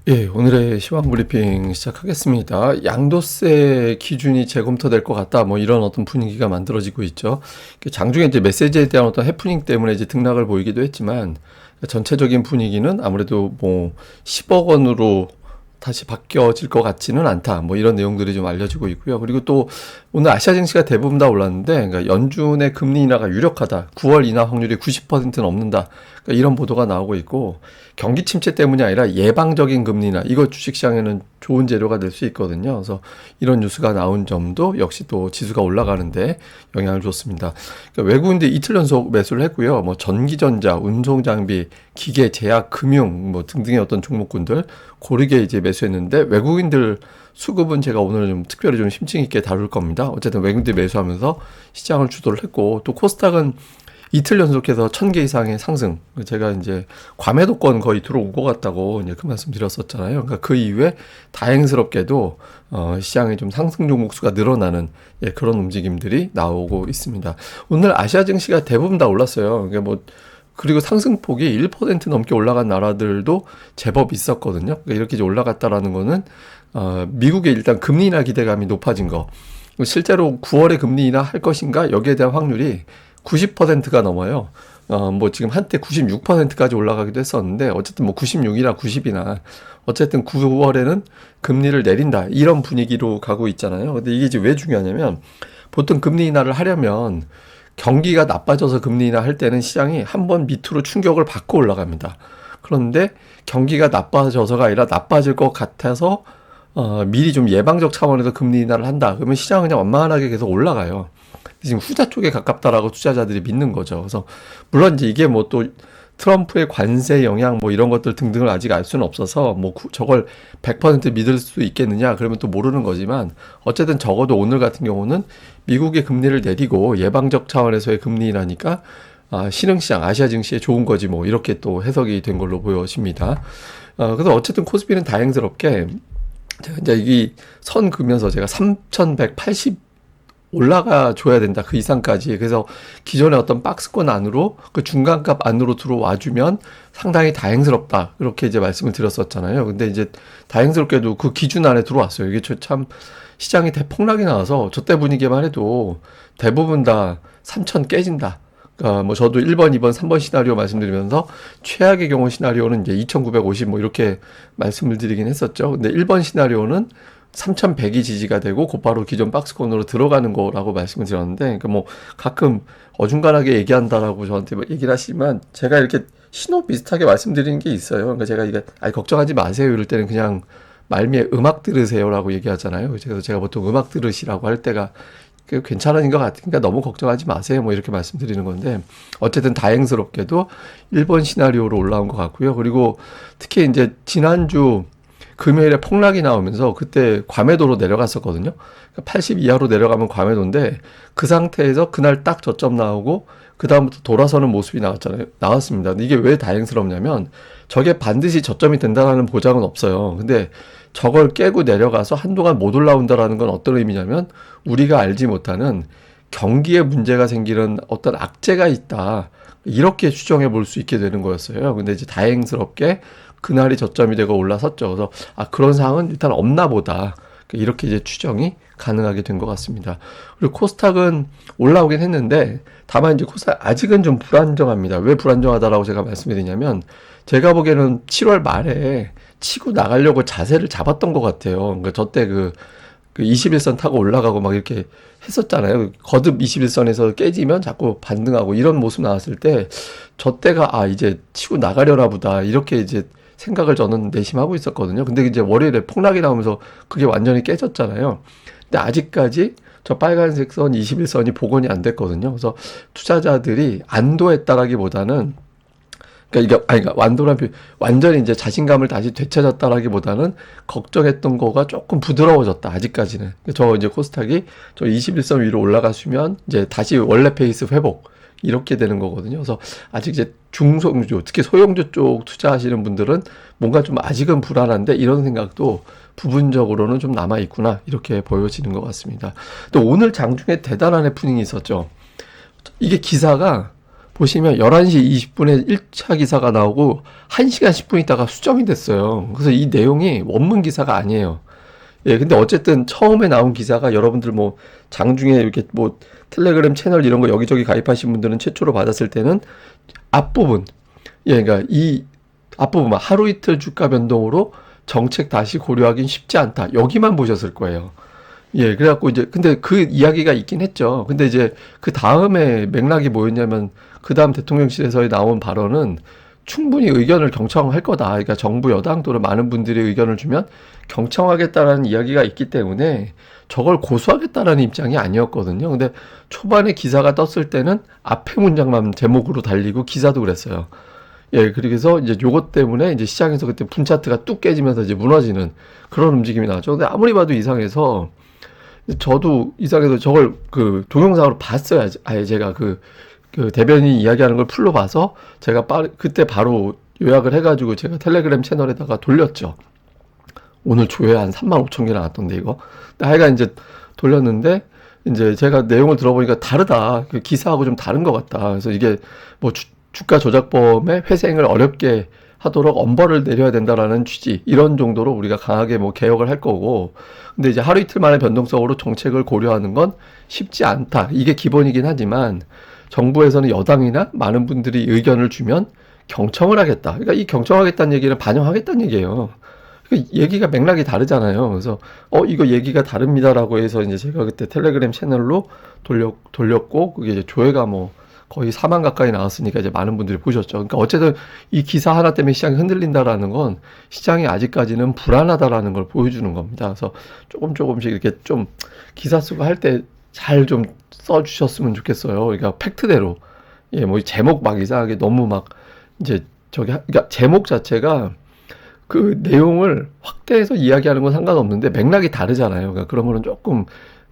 예, 오늘의 시황 브리핑 시작하겠습니다. 양도세 기준이 재검토될 것 같다. 뭐 이런 어떤 분위기가 만들어지고 있죠. 장중에 이제 메시지에 대한 어떤 해프닝 때문에 이제 등락을 보이기도 했지만 전체적인 분위기는 아무래도 뭐 10억 원으로 다시 바뀌어질 것 같지는 않다. 뭐 이런 내용들이 좀 알려지고 있고요. 그리고 또 오늘 아시아 증시가 대부분 다 올랐는데, 그러니까 연준의 금리 인하가 유력하다. 9월 인하 확률이 90%는 넘는다. 그러니까 이런 보도가 나오고 있고, 경기 침체 때문이 아니라 예방적인 금리 인하, 이거 주식시장에는 좋은 재료가 될 수 있거든요. 그래서 이런 뉴스가 나온 점도 역시 또 지수가 올라가는데 영향을 줬습니다. 그러니까 외국인들이 이틀 연속 매수를 했고요. 뭐 전기전자, 운송장비, 기계, 제약, 금융 뭐 등등의 어떤 종목군들 고르게 이제 매수했는데, 외국인들 수급은 제가 오늘 좀 특별히 좀 심층 있게 다룰 겁니다. 어쨌든 외국인들이 매수하면서 시장을 주도를 했고, 또 코스닥은 이틀 연속해서 1000개 이상의 상승. 제가 이제 과매도권 거의 들어온 것 같다고 이제 그 말씀 드렸었잖아요. 그러니까 그 이후에 다행스럽게도 시장의 좀 상승 종목 수가 늘어나는 그런 움직임들이 나오고 있습니다. 오늘 아시아 증시가 대부분 다 올랐어요. 그러니까 뭐 그리고 상승폭이 1% 넘게 올라간 나라들도 제법 있었거든요. 그러니까 이렇게 이제 올라갔다라는 거는 미국의 일단 금리 인하 기대감이 높아진 거. 실제로 9월에 금리 인하 할 것인가? 여기에 대한 확률이 90%가 넘어요. 뭐 지금 한때 96%까지 올라가기도 했었는데, 어쨌든 뭐 96이나 90이나 어쨌든 9월에는 금리를 내린다, 이런 분위기로 가고 있잖아요. 근데 이게 이제 왜 중요하냐면, 보통 금리 인하를 하려면 경기가 나빠져서 금리 인하 할 때는 시장이 한번 밑으로 충격을 받고 올라갑니다. 그런데 경기가 나빠져서가 아니라 나빠질 것 같아서 미리 좀 예방적 차원에서 금리 인하를 한다. 그러면 시장은 그냥 완만하게 계속 올라가요. 지금 후자 쪽에 가깝다라고 투자자들이 믿는 거죠. 그래서 물론 이제 이게 뭐 또 트럼프의 관세 영향 뭐 이런 것들 등등을 아직 알 수는 없어서 뭐 저걸 100% 믿을 수 있겠느냐 그러면 또 모르는 거지만, 어쨌든 적어도 오늘 같은 경우는 미국의 금리를 내리고 예방적 차원에서의 금리 인하니까 신흥시장 아시아 증시에 좋은 거지 뭐, 이렇게 또 해석이 된 걸로 보여집니다. 그래서 어쨌든 코스피는 다행스럽게 제가 이제 이 선 그면서 제가 3180 올라가 줘야 된다, 그 이상까지. 그래서 기존의 어떤 박스권 안으로, 그 중간값 안으로 들어와 주면 상당히 다행스럽다, 그렇게 이제 말씀을 드렸었잖아요. 근데 이제 다행스럽게도 그 기준 안에 들어왔어요. 이게 참 시장이 대폭락이 나와서 저때 분위기만 해도 대부분 다 3000 깨진다. 그러니까 뭐 저도 1번, 2번, 3번 시나리오 말씀드리면서 최악의 경우 시나리오는 이제 2950 뭐 이렇게 말씀을 드리긴 했었죠. 근데 1번 시나리오는 3100이 지지가 되고 곧바로 기존 박스권으로 들어가는 거라고 말씀을 드렸는데, 그러니까 뭐 가끔 어중간하게 얘기한다라고 저한테 얘기를 하시지만, 제가 이렇게 신호 비슷하게 말씀드리는 게 있어요. 그러니까 제가 이게 걱정하지 마세요 이럴 때는 그냥 말미에 음악 들으세요라고 얘기하잖아요. 그래서 제가 보통 음악 들으시라고 할 때가 괜찮은 것 같으니까 너무 걱정하지 마세요 뭐 이렇게 말씀드리는 건데, 어쨌든 다행스럽게도 1번 시나리오로 올라온 것 같고요. 그리고 특히 이제 지난주 금요일에 폭락이 나오면서 그때 과매도로 내려갔었거든요. 80 이하로 내려가면 과매도인데, 그 상태에서 그날 딱 저점 나오고 그 다음부터 돌아서는 모습이 나왔습니다. 근데 이게 왜 다행스럽냐면, 저게 반드시 저점이 된다는 보장은 없어요. 근데 저걸 깨고 내려가서 한동안 못 올라온다라는 건 어떤 의미냐면, 우리가 알지 못하는 경기에 문제가 생기는 어떤 악재가 있다, 이렇게 추정해 볼 수 있게 되는 거였어요. 근데 이제 다행스럽게 그날이 저점이 되고 올라섰죠. 그래서 그런 상황은 일단 없나 보다, 이렇게 이제 추정이 가능하게 된 것 같습니다. 그리고 코스닥은 올라오긴 했는데, 다만 이제 코스닥 아직은 좀 불안정합니다. 왜 불안정하다라고 제가 말씀드리냐면, 제가 보기에는 7월 말에 치고 나가려고 자세를 잡았던 것 같아요. 그러니까 저때 그 21선 타고 올라가고 막 이렇게 했었잖아요. 거듭 21선에서 깨지면 자꾸 반등하고 이런 모습 나왔을 때, 저 때가 이제 치고 나가려나 보다, 이렇게 이제 생각을 저는 내심하고 있었거든요. 근데 이제 월요일에 폭락이 나오면서 그게 완전히 깨졌잖아요. 근데 아직까지 저 빨간색 선 21선이 복원이 안 됐거든요. 그래서 투자자들이 안도했다라기보다는, 그러니까 완도란 완전히 이제 자신감을 다시 되찾았다라기보다는 걱정했던 거가 조금 부드러워졌다, 아직까지는. 저 이제 코스닥이 저 21선 위로 올라갔으면 이제 다시 원래 페이스 회복, 이렇게 되는 거거든요. 그래서 아직 이제 중소형주, 특히 소형주 쪽 투자하시는 분들은 뭔가 좀 아직은 불안한데, 이런 생각도 부분적으로는 좀 남아 있구나, 이렇게 보여지는 것 같습니다. 또 오늘 장중에 대단한 해프닝이 있었죠. 이게 기사가 보시면 11시 20분에 1차 기사가 나오고 1시간 10분 있다가 수정이 됐어요. 그래서 이 내용이 원문 기사가 아니에요. 예, 근데 어쨌든 처음에 나온 기사가 여러분들 뭐 장중에 이렇게 뭐 텔레그램 채널 이런 거 여기저기 가입하신 분들은 최초로 받았을 때는 앞부분, 예, 그러니까 이 앞부분만 하루 이틀 주가 변동으로 정책 다시 고려하긴 쉽지 않다. 여기만 보셨을 거예요. 예, 그래갖고 이제, 근데 그 이야기가 있긴 했죠. 근데 이제 그 다음에 맥락이 뭐였냐면, 그 다음 대통령실에서 나온 발언은 충분히 의견을 경청할 거다. 그러니까 정부 여당 또는 많은 분들이 의견을 주면 경청하겠다라는 이야기가 있기 때문에 저걸 고수하겠다라는 입장이 아니었거든요. 근데 초반에 기사가 떴을 때는 앞에 문장만 제목으로 달리고 기사도 그랬어요. 예, 그래서 이제 요것 때문에 이제 시장에서 그때 분차트가 뚝 깨지면서 이제 무너지는 그런 움직임이 나왔죠. 근데 아무리 봐도 이상해서 저도 이상해서 저걸 그 동영상으로 봤어요. 아예 제가 그 대변인이 이야기하는 걸 풀로 봐서 제가 그때 바로 요약을 해가지고 제가 텔레그램 채널에다가 돌렸죠. 오늘 조회 한 3만 5천 개 나왔던데 이거. 근데 하여간 이제 돌렸는데 이제 제가 내용을 들어보니까 다르다. 그 기사하고 좀 다른 것 같다. 그래서 이게 뭐 주가 조작범의 회생을 어렵게 하도록 엄벌을 내려야 된다라는 취지 이런 정도로 우리가 강하게 뭐 개혁을 할 거고 근데 이제 하루 이틀 만에 변동성으로 정책을 고려하는 건 쉽지 않다. 이게 기본이긴 하지만 정부에서는 여당이나 많은 분들이 의견을 주면 경청을 하겠다. 그러니까 이 경청하겠다는 얘기는 반영하겠다는 얘기예요. 그러니까 얘기가 맥락이 다르잖아요. 그래서 이거 얘기가 다릅니다라고 해서 이제 제가 그때 텔레그램 채널로 돌렸고 그게 이제 조회가 뭐 거의 4만 가까이 나왔으니까 이제 많은 분들이 보셨죠. 그러니까 어쨌든 이 기사 하나 때문에 시장이 흔들린다라는 건 시장이 아직까지는 불안하다라는 걸 보여주는 겁니다. 그래서 조금씩 이렇게 좀 기사 쓰고 할 때 잘 좀 써주셨으면 좋겠어요. 그러니까 팩트대로. 예, 뭐 제목 막 이상하게 너무 막 이제 그러니까 제목 자체가 그 내용을 확대해서 이야기하는 건 상관없는데 맥락이 다르잖아요. 그러니까 그런 거는 조금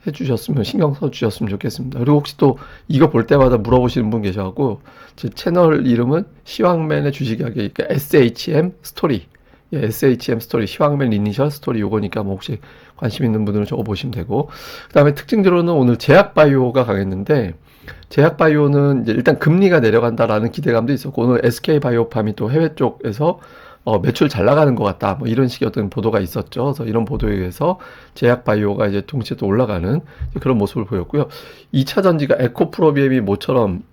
해주셨으면 신경 써주셨으면 좋겠습니다. 그리고 혹시 또 이거 볼 때마다 물어보시는 분 계셔갖고 제 채널 이름은 시황맨의 주식이야기 그러니까 SHM 스토리 예, SHM 스토리 시황맨 이니셜 스토리 요거니까 뭐 혹시 관심 있는 분들은 저거 보시면 되고 그 다음에 특징적으로는 오늘 제약바이오가 강했는데 제약바이오는 이제 일단 금리가 내려간다라는 기대감도 있었고 오늘 SK바이오팜이 또 해외 쪽에서 매출 잘 나가는 것 같다. 뭐 이런 식의 어떤 보도가 있었죠. 그래서 이런 보도에 의해서 제약바이오가 이제 동시에 또 올라가는 그런 모습을 보였고요. 2차 전지가 에코프로비엠이 모처럼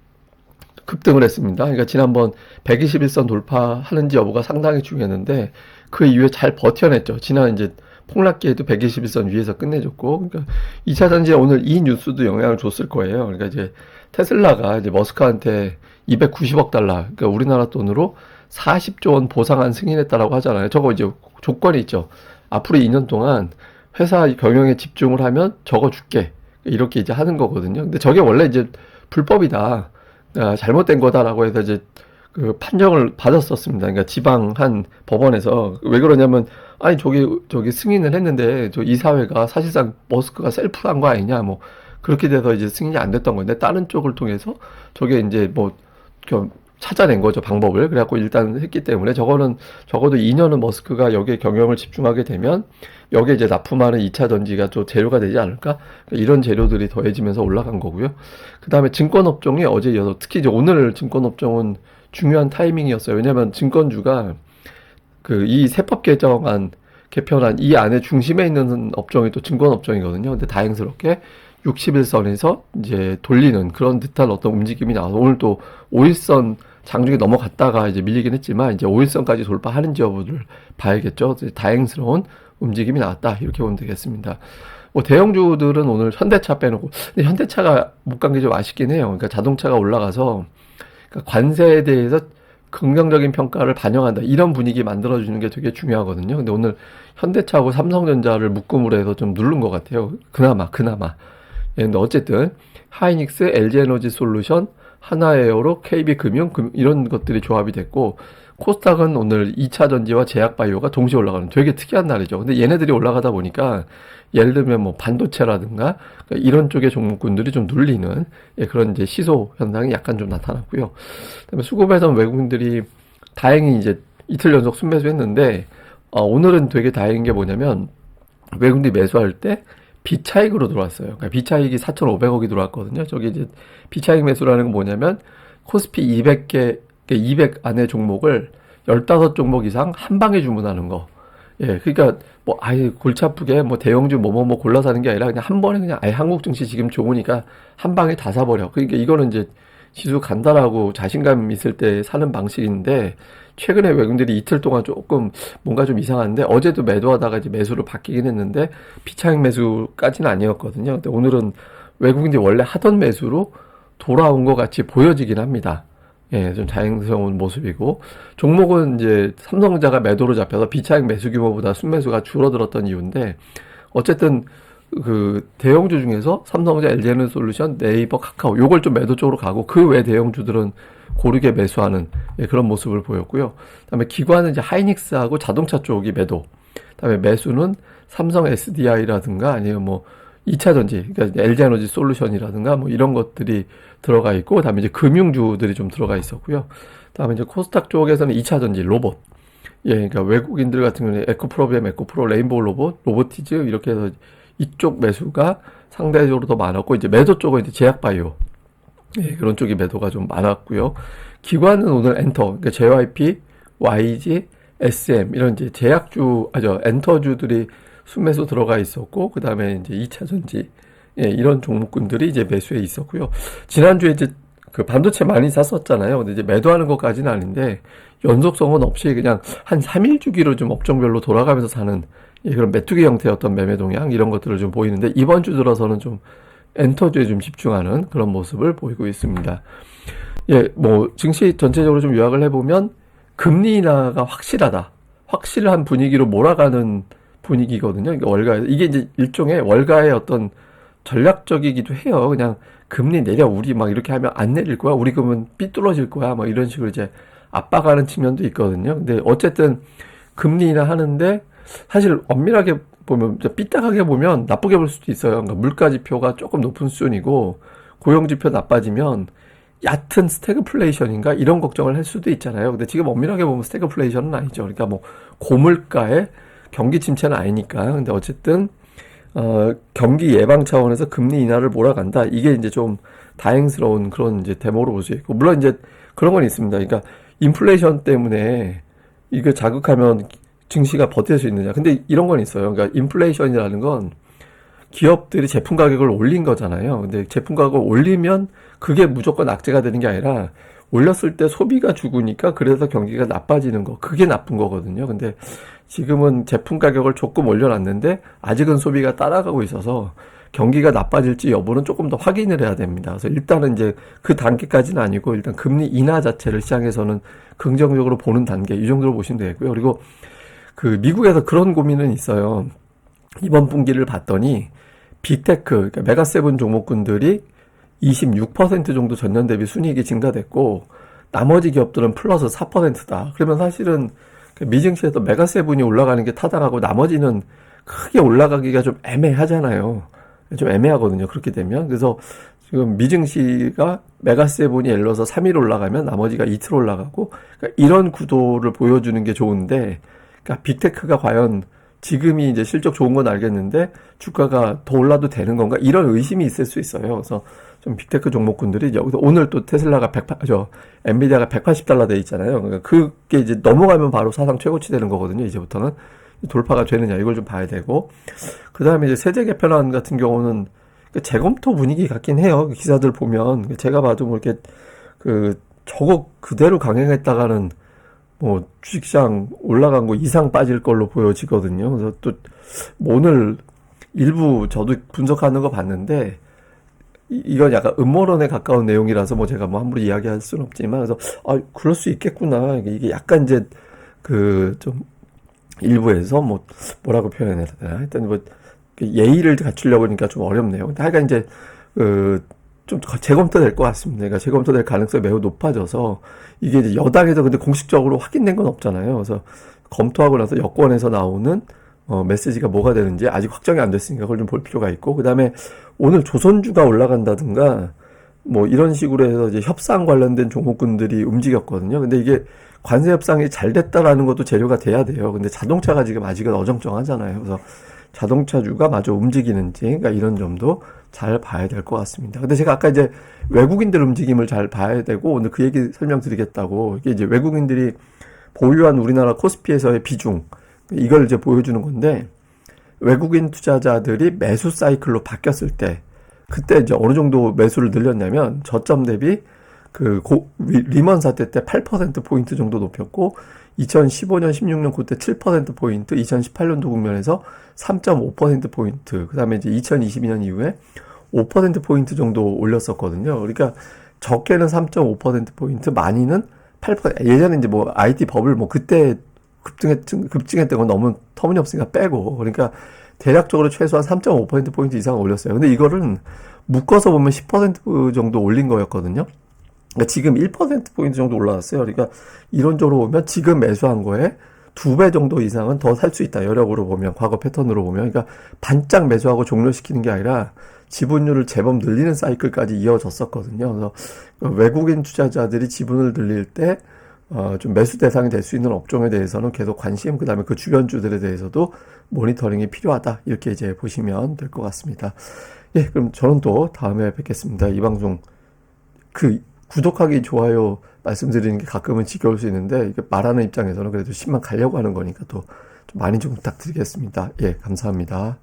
급등을 했습니다. 그러니까 지난번 121선 돌파하는지 여부가 상당히 중요했는데 그 이후에 잘 버텨냈죠. 지난 이제 폭락기에도 121선 위에서 끝내줬고, 그러니까 2차 전지에 오늘 이 뉴스도 영향을 줬을 거예요. 그러니까 이제 테슬라가 이제 머스크한테 290억 달러, 그러니까 우리나라 돈으로 40조 원 보상안 승인했다라고 하잖아요. 저거 이제 조건이 있죠. 앞으로 2년 동안 회사 경영에 집중을 하면 저거 줄게. 이렇게 이제 하는 거거든요. 근데 저게 원래 이제 불법이다. 잘못된 거다라고 해서 이제 그 판정을 받았었습니다. 그러니까 지방 한 법원에서 왜 그러냐면 아니 저기 승인을 했는데 저 이사회가 사실상 머스크가 셀프로 한 거 아니냐 뭐 그렇게 돼서 이제 승인이 안 됐던 건데 다른 쪽을 통해서 저게 이제 뭐 찾아낸 거죠 방법을. 그래갖고 일단 했기 때문에 저거는 적어도 2년은 머스크가 여기에 경영을 집중하게 되면 여기에 이제 납품하는 2차 전지가 좀 재료가 되지 않을까 이런 재료들이 더해지면서 올라간 거고요. 그 다음에 증권업종이 어제 이어서 특히 이제 오늘 증권업종은 중요한 타이밍이었어요. 왜냐하면 증권주가 그 이 세법 개정안 개편안 이 안에 중심에 있는 업종이 또 증권업종이거든요. 근데 다행스럽게 60일선에서 이제 돌리는 그런 듯한 어떤 움직임이 나와서 오늘 또 5일선 장중에 넘어갔다가 이제 밀리긴 했지만 이제 5일선까지 돌파하는지 여부를 봐야겠죠. 다행스러운 움직임이 나왔다. 이렇게 보면 되겠습니다. 뭐 대형주들은 오늘 현대차 빼놓고 근데 현대차가 못 간 게 좀 아쉽긴 해요. 그러니까 자동차가 올라가서 그러니까 관세에 대해서 긍정적인 평가를 반영한다. 이런 분위기 만들어주는 게 되게 중요하거든요. 근데 오늘 현대차하고 삼성전자를 묶음으로 해서 좀 누른 것 같아요. 그나마. 예, 근데 어쨌든 하이닉스, LG에너지솔루션, 하나에어로, KB금융 이런 것들이 조합이 됐고 코스닥은 오늘 2차 전지와 제약바이오가 동시에 올라가는 되게 특이한 날이죠. 근데 얘네들이 올라가다 보니까 예를 들면 뭐 반도체라든가 그러니까 이런 쪽의 종목군들이 좀 눌리는 예, 그런 이제 시소 현상이 약간 좀 나타났고요. 그다음에 수급에서는 외국인들이 다행히 이제 이틀 연속 순매수했는데 오늘은 되게 다행인 게 뭐냐면 외국인들이 매수할 때 비차익으로 들어왔어요. 그러니까 비차익이 4,500억이 들어왔거든요. 저기 이제 비차익 매수라는 건 뭐냐면 코스피 200개, 200 안에 종목을 15종목 이상 한 방에 주문하는 거. 예, 그러니까 뭐 아예 골치 아프게 뭐 대형주 뭐뭐 골라 사는 게 아니라 그냥 한 번에 그냥 아예 한국 증시 지금 좋으니까 한 방에 다 사버려. 그러니까 이거는 이제 지수 간다라고 자신감 있을 때 사는 방식인데 최근에 외국인들이 이틀 동안 조금 뭔가 좀 이상한데 어제도 매도하다가 이제 매수로 바뀌긴 했는데 피차익 매수까지는 아니었거든요. 근데 오늘은 외국인들이 원래 하던 매수로 돌아온 것 같이 보여지긴 합니다. 예, 좀 자연스러운 모습이고 종목은 이제 삼성전자가 매도로 잡혀서 비차익 매수 규모보다 순매수가 줄어들었던 이유인데 어쨌든 그 대형주 중에서 삼성전자, LG에너지솔루션, 네이버, 카카오 요걸 좀 매도 쪽으로 가고 그 외 대형주들은 고르게 매수하는 예, 그런 모습을 보였고요. 그다음에 기관은 이제 하이닉스하고 자동차 쪽이 매도. 그다음에 매수는 삼성 SDI라든가 아니면 뭐 2차전지, 그러니까 LG에너지 솔루션이라든가 뭐 이런 것들이 들어가 있고, 그다음에 이제 금융주들이 좀 들어가 있었고요. 그다음에 이제 코스닥 쪽에서는 2차전지 로봇. 예, 그러니까 외국인들 같은 경우는 에코프로비엠, 에코프로, 레인보우 로봇, 로보티즈 이렇게 해서 이쪽 매수가 상대적으로 더 많았고, 이제 매도 쪽은 이제 제약바이오. 예, 그런 쪽이 매도가 좀 많았고요. 기관은 오늘 엔터, 그러니까 JYP, YG, SM 이런 이제 제약주, 엔터주들이 순매수 들어가 있었고, 그 다음에 이제 2차전지, 예, 이런 종목군들이 이제 매수에 있었고요. 지난주에 이제 그 반도체 많이 샀었잖아요. 근데 이제 매도하는 것까지는 아닌데, 연속성은 없이 그냥 한 3일 주기로 좀 업종별로 돌아가면서 사는, 예, 그런 메뚜기 형태의 어떤 매매 동향, 이런 것들을 좀 보이는데, 이번 주 들어서는 좀 엔터주에 좀 집중하는 그런 모습을 보이고 있습니다. 예, 뭐, 증시 전체적으로 좀 요약을 해보면, 금리 인하가 확실하다. 확실한 분위기로 몰아가는 분위기거든요. 그러니까 월가에서. 이게 이제 일종의 월가의 어떤 전략적이기도 해요. 그냥 금리 내려, 우리 막 이렇게 하면 안 내릴 거야. 우리 그러면 삐뚤어질 거야. 뭐 이런 식으로 이제 압박하는 측면도 있거든요. 근데 어쨌든 금리 인하 하는데 사실 엄밀하게 보면, 삐딱하게 보면 나쁘게 볼 수도 있어요. 그러니까 물가 지표가 조금 높은 수준이고 고용 지표 나빠지면 얕은 스태그플레이션인가 이런 걱정을 할 수도 있잖아요. 근데 지금 엄밀하게 보면 스태그플레이션은 아니죠. 그러니까 뭐 고물가에 경기 침체는 아니니까. 근데 어쨌든 경기 예방 차원에서 금리 인하를 몰아간다. 이게 이제 좀 다행스러운 그런 이제 데모로 볼 수 있고, 물론 이제 그런 건 있습니다. 그러니까 인플레이션 때문에 이거 자극하면 증시가 버틸 수 있느냐. 근데 이런 건 있어요. 그러니까 인플레이션이라는 건 기업들이 제품 가격을 올린 거잖아요. 근데 제품 가격을 올리면 그게 무조건 악재가 되는 게 아니라 올렸을 때 소비가 죽으니까 그래서 경기가 나빠지는 거. 그게 나쁜 거거든요. 근데 지금은 제품 가격을 조금 올려놨는데 아직은 소비가 따라가고 있어서 경기가 나빠질지 여부는 조금 더 확인을 해야 됩니다. 그래서 일단은 이제 그 단계까지는 아니고 일단 금리 인하 자체를 시장에서는 긍정적으로 보는 단계 이 정도로 보시면 되고요. 그리고 그 미국에서 그런 고민은 있어요. 이번 분기를 봤더니 빅테크, 그러니까 메가세븐 종목군들이 26% 정도 전년 대비 순이익이 증가됐고 나머지 기업들은 플러스 4%다. 그러면 사실은 미증시에서 메가세븐이 올라가는 게 타당하고 나머지는 크게 올라가기가 좀 애매하잖아요. 좀 애매하거든요. 그렇게 되면. 그래서 지금 미증시가 메가세븐이 예를 들어서 3일 올라가면 나머지가 이틀 올라가고, 그러니까 이런 구도를 보여주는 게 좋은데, 그러니까 빅테크가 과연 지금이 이제 실적 좋은 건 알겠는데 주가가 더 올라도 되는 건가? 이런 의심이 있을 수 있어요. 그래서 좀 빅테크 종목군들이 여기서 오늘 또 테슬라가 엔비디아가 180달러 돼 있잖아요. 그러니까 그게 이제 넘어가면 바로 사상 최고치 되는 거거든요. 이제부터는 돌파가 되느냐 이걸 좀 봐야 되고, 그 다음에 이제 세제 개편안 같은 경우는 재검토 분위기 같긴 해요. 기사들 보면 제가 봐도 뭐 이렇게 저거 그대로 강행했다가는 뭐 주식시장 올라간 거 이상 빠질 걸로 보여지거든요. 그래서 또 뭐 오늘 일부 저도 분석하는 거 봤는데 이건 약간 음모론에 가까운 내용이라서 뭐 제가 뭐 함부로 이야기할 수는 없지만, 그래서 그럴 수 있겠구나. 이게 약간 이제 좀 일부에서 뭐라고 표현해야 되나? 하여튼 뭐 예의를 갖추려고 하니까 좀 어렵네요. 근데 하여간 이제 좀 재검토될 것 같습니다. 그러니까 재검토될 가능성이 매우 높아져서 이게 이제 여당에서 근데 공식적으로 확인된 건 없잖아요. 그래서 검토하고 나서 여권에서 나오는 메시지가 뭐가 되는지 아직 확정이 안 됐으니까 그걸 좀 볼 필요가 있고, 그 다음에 오늘 조선주가 올라간다든가 뭐 이런 식으로 해서 이제 협상 관련된 종목군들이 움직였거든요. 근데 이게 관세 협상이 잘 됐다라는 것도 재료가 돼야 돼요. 근데 자동차가 지금 아직은 어정쩡하잖아요. 그래서 자동차주가 마저 움직이는지, 그러니까 이런 점도 잘 봐야 될 것 같습니다. 근데 제가 아까 이제 외국인들 움직임을 잘 봐야 되고, 오늘 그 얘기 설명드리겠다고, 이게 이제 외국인들이 보유한 우리나라 코스피에서의 비중, 이걸 이제 보여주는 건데, 외국인 투자자들이 매수 사이클로 바뀌었을 때, 그때 이제 어느 정도 매수를 늘렸냐면, 저점 대비 리먼 사태 때 8%포인트 정도 높였고, 2015년, 16년 그때 7%포인트, 2018년도 국면에서 3.5%포인트, 그 다음에 이제 2022년 이후에 5%포인트 정도 올렸었거든요. 그러니까 적게는 3.5%포인트, 많이는 8%, 예전에 이제 뭐 IT 버블 뭐 그때 급증했던 건 너무 터무니없으니까 빼고, 그러니까 대략적으로 최소한 3.5%포인트 이상 올렸어요. 근데 이거는 묶어서 보면 10% 정도 올린 거였거든요. 그러니까 지금 1%포인트 정도 올라왔어요. 그러니까 이론적으로 보면 지금 매수한 거에 2배 정도 이상은 더 살 수 있다. 여력으로 보면, 과거 패턴으로 보면. 그러니까 반짝 매수하고 종료시키는 게 아니라 지분율을 제법 늘리는 사이클까지 이어졌었거든요. 그래서 외국인 투자자들이 지분을 늘릴 때, 좀 매수 대상이 될 수 있는 업종에 대해서는 계속 관심, 그 다음에 그 주변주들에 대해서도 모니터링이 필요하다. 이렇게 이제 보시면 될 것 같습니다. 예, 그럼 저는 또 다음에 뵙겠습니다. 이 방송, 구독하기, 좋아요 말씀드리는 게 가끔은 지겨울 수 있는데, 이게 말하는 입장에서는 그래도 10만 가려고 하는 거니까 또 좀 많이 좀 부탁드리겠습니다. 예, 감사합니다.